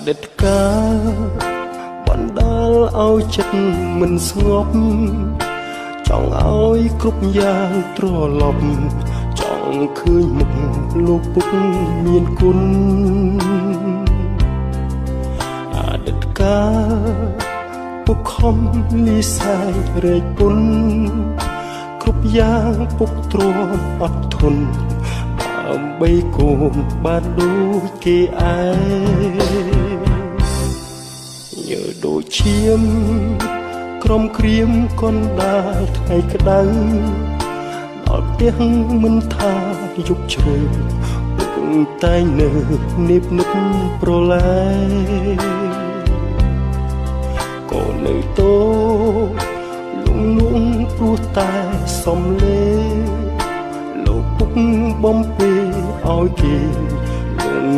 តីតកាលបណ្ដាលឲ្យចិត្តមិនស្ងប់ចង់ឲ្យគ្រប់យ៉ាងត្រឡប់ចង់ឃើញមុខលោកពុកមានគុណអតីតកាលពុកខំលីសាយរែកពុនគ្រប់យ៉ាងពុកទ្រាំអត់ធន់ដើម្បីកូនបានដូចគេឯងញើដូចឈាមក្រុមក្រៀមកណ្ដាលថ្ងៃក្តៅដល់ផ្ទះមិនថាយប់ជ្រៅពុកតែងនៅនិបនិបប្រឡែក៏នៅតូលងលងព្រោះតែសំលេលោកពុកបំពេឲ្យគេលង